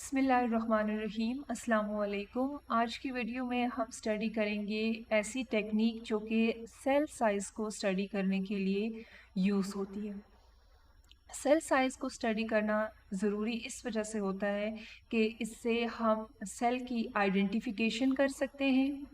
बिस्मिल्लाहिर्रहमानिर्रहीम अस्सलाम वालेकुम। आज की वीडियो में हम स्टडी करेंगे ऐसी टेक्निक जो कि सेल साइज़ को स्टडी करने के लिए यूज़ होती है। सेल साइज़ को स्टडी करना ज़रूरी इस वजह से होता है कि इससे हम सेल की आइडेंटिफिकेशन कर सकते हैं।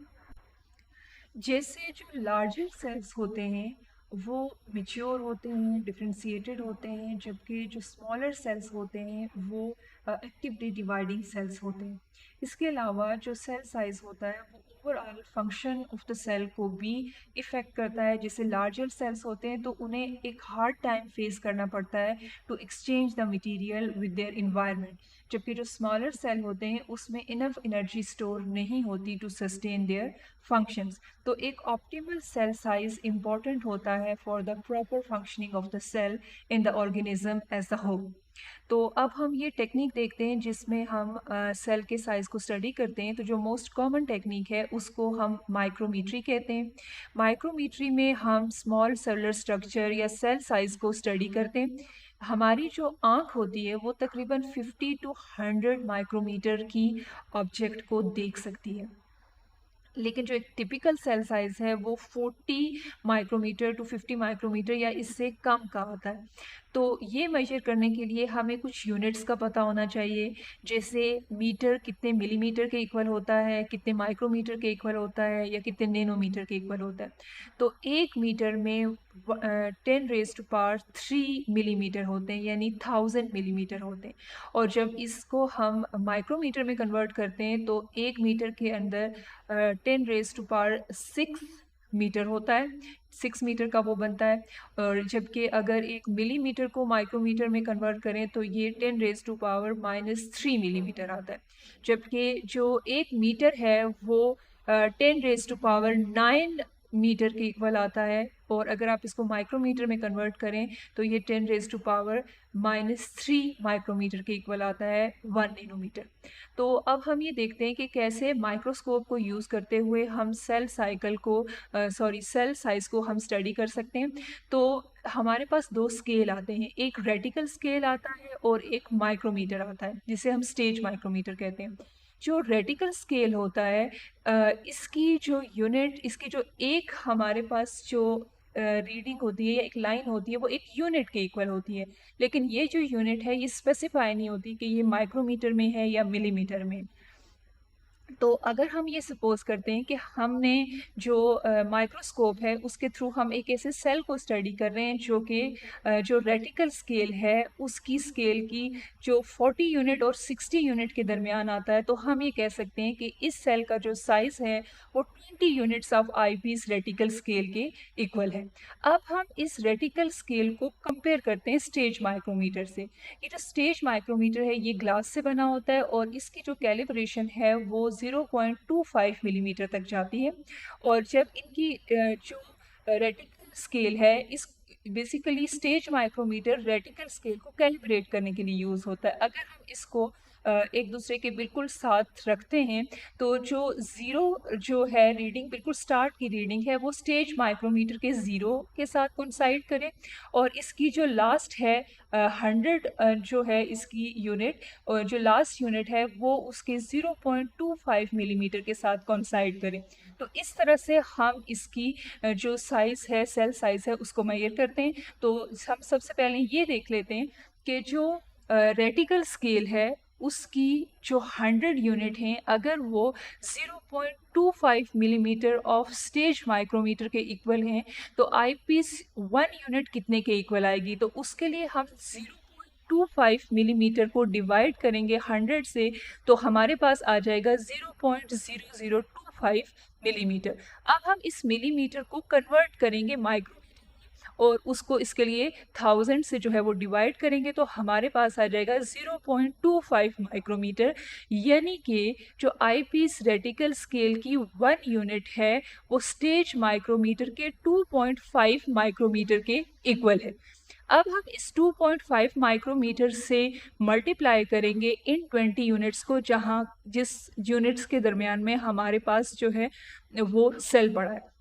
जैसे जो लार्जर सेल्स होते हैं वो मैच्योर होते हैं, डिफरेंशिएटेड होते हैं, जबकि जो स्मॉलर सेल्स होते हैं वो एक्टिवली डिवाइडिंग सेल्स होते हैं। इसके अलावा जो सेल साइज़ होता है वो overall function of the cell को भी इफ़ेक्ट करता है। जैसे लार्जर सेल्स होते हैं तो उन्हें एक हार्ड टाइम फेस करना पड़ता है to exchange the material with their environment, जबकि जो स्मॉलर सेल होते हैं उसमें इनफ एनर्जी स्टोर नहीं होती टू सस्टेन देयर फंक्शंस। तो एक ऑप्टिमल सेल साइज इम्पॉर्टेंट होता है for the proper functioning of the cell in the organism as a whole. तो अब हम ये टेक्निक देखते हैं जिसमें हम सेल के साइज़ को स्टडी करते हैं। तो जो मोस्ट कॉमन टेक्निक है उसको हम माइक्रोमीट्री कहते हैं। माइक्रोमीट्री में हम स्मॉल सेलुलर स्ट्रक्चर या सेल साइज़ को स्टडी करते हैं। हमारी जो आँख होती है वो तकरीबन 50 टू 100 माइक्रोमीटर की ऑब्जेक्ट को देख सकती है, लेकिन जो एक टिपिकल सेल साइज़ है वो 40 माइक्रोमीटर टू 50 माइक्रोमीटर या इससे कम का होता है। तो ये मेजर करने के लिए हमें कुछ यूनिट्स का पता होना चाहिए, जैसे मीटर कितने मिलीमीटर के इक्वल होता है, कितने माइक्रोमीटर के इक्वल होता है या कितने नैनोमीटर के इक्वल होता है। तो 1 मीटर में 10⁻³ मिलीमीटर होते हैं, यानी 1000 मिलीमीटर होते हैं। और जब इसको हम माइक्रोमीटर में कन्वर्ट करते हैं तो 1 मीटर के अंदर 10⁻6 मीटर होता है, 6 मीटर का वो बनता है। और जबकि अगर 1 मिलीमीटर को माइक्रोमीटर में कन्वर्ट करें तो ये 10⁻³ मिलीमीटर आता है। जबकि जो 1 मीटर है वो 10⁻9 मीटर के इक्वल आता है, और अगर आप इसको माइक्रोमीटर में कन्वर्ट करें तो ये 10⁻³ माइक्रोमीटर के इक्वल आता है 1 नैनोमीटर। तो अब हम ये देखते हैं कि कैसे माइक्रोस्कोप को यूज़ करते हुए हम सेल साइज़ को हम स्टडी कर सकते हैं। तो हमारे पास 2 स्केल आते हैं, एक रेटिकल स्केल आता है और एक माइक्रोमीटर आता है जिसे हम स्टेज माइक्रोमीटर कहते हैं। जो रेटिकल स्केल होता है इसकी जो एक हमारे पास जो रीडिंग होती है या एक लाइन होती है वो एक यूनिट के इक्वल होती है, लेकिन ये जो यूनिट है ये स्पेसिफाई नहीं होती कि ये माइक्रोमीटर में है या मिलीमीटर में। तो अगर हम ये सपोज़ करते हैं कि हमने जो माइक्रोस्कोप है उसके थ्रू हम एक ऐसे सेल को स्टडी कर रहे हैं जो कि जो रेटिकल स्केल है उसकी स्केल की जो 40 यूनिट और 60 यूनिट के दरमियान आता है, तो हम ये कह सकते हैं कि इस सेल का जो साइज़ है वो 20 units of eyepiece reticle scale के इक्वल है। अब हम इस रेटिकल स्केल को कंपेयर करते हैं स्टेज माइक्रोमीटर से। ये जो स्टेज माइक्रोमीटर है ये ग्लास से बना होता है और इसकी जो कैलिब्रेशन है वो 0.25 मिलीमीटर तक जाती है। और जब इनकी जो रेटिकल स्केल है इस basically stage micrometer reticle scale को कैलिब्रेट करने के लिए यूज़ होता है। अगर हम इसको एक दूसरे के बिल्कुल साथ रखते हैं तो जो ज़ीरो जो है रीडिंग, बिल्कुल स्टार्ट की रीडिंग है वो स्टेज माइक्रोमीटर के ज़ीरो के साथ कोइंसाइड करें, और इसकी जो लास्ट है 100 जो है इसकी यूनिट, और जो लास्ट यूनिट है वो उसके 0.25 मिलीमीटर के साथ कोइंसाइड करें। तो इस तरह से हम इसकी जो साइज़ है सेल साइज़ है उसको मेजर करते हैं। तो हम सबसे पहले ये देख लेते हैं कि जो रेटिकल स्केल है उसकी जो 100 यूनिट हैं अगर वो 0.25 मिलीमीटर ऑफ स्टेज माइक्रोमीटर के इक्वल हैं तो आईपीस 1 यूनिट कितने के इक्वल आएगी। तो उसके लिए हम 0.25 मिलीमीटर को डिवाइड करेंगे 100 से, तो हमारे पास आ जाएगा 0.0025 मिलीमीटर। अब हम इस मिलीमीटर को कन्वर्ट करेंगे माइक्रो और उसको इसके लिए 1000 से जो है वो डिवाइड करेंगे तो हमारे पास आ जाएगा 0.25 माइक्रोमीटर, यानी कि जो आईपीस रेटिकल स्केल की 1 यूनिट है वो स्टेज माइक्रोमीटर के 2.5 माइक्रोमीटर के इक्वल है। अब हम इस 2.5 माइक्रोमीटर से मल्टीप्लाई करेंगे इन 20 यूनिट्स को, जहाँ जिस यूनिट्स के दरमियान में हमारे पास जो है वो सेल पड़ा है।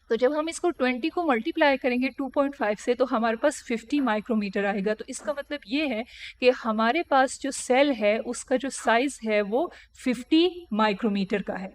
तो जब हम इसको 20 को मल्टीप्लाई करेंगे 2.5 से तो हमारे पास 50 माइक्रोमीटर आएगा। तो इसका मतलब ये है कि हमारे पास जो सेल है उसका जो साइज़ है वो 50 माइक्रोमीटर का है।